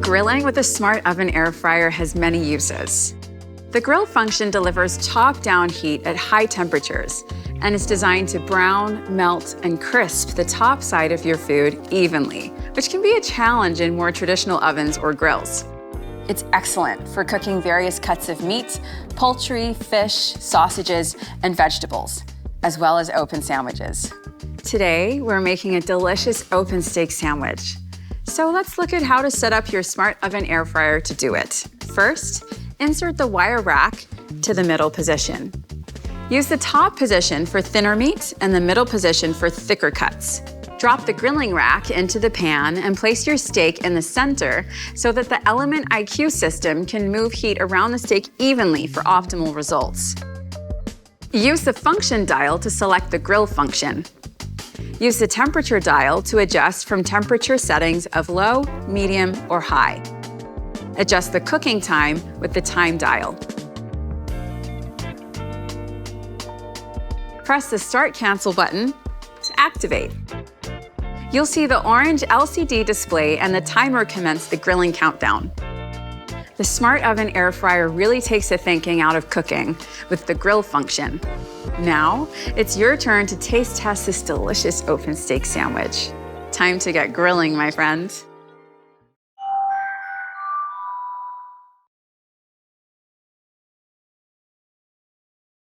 Grilling with a smart oven air fryer has many uses. The grill function delivers top-down heat at high temperatures and is designed to brown, melt, and crisp the top side of your food evenly, which can be a challenge in more traditional ovens or grills. It's excellent for cooking various cuts of meat, poultry, fish, sausages, and vegetables, as well as open sandwiches. Today, we're making a delicious open steak sandwich. So let's look at how to set up your smart oven air fryer to do it. First, insert the wire rack to the middle position. Use the top position for thinner meat and the middle position for thicker cuts. Drop the grilling rack into the pan and place your steak in the center so that the Element IQ system can move heat around the steak evenly for optimal results. Use the function dial to select the grill function. Use the temperature dial to adjust from temperature settings of low, medium, or high. Adjust the cooking time with the time dial. Press the Start Cancel button to activate. You'll see the orange LCD display and the timer commence the grilling countdown. The smart oven air fryer really takes the thinking out of cooking with the grill function. Now, it's your turn to taste test this delicious open steak sandwich. Time to get grilling, my friends.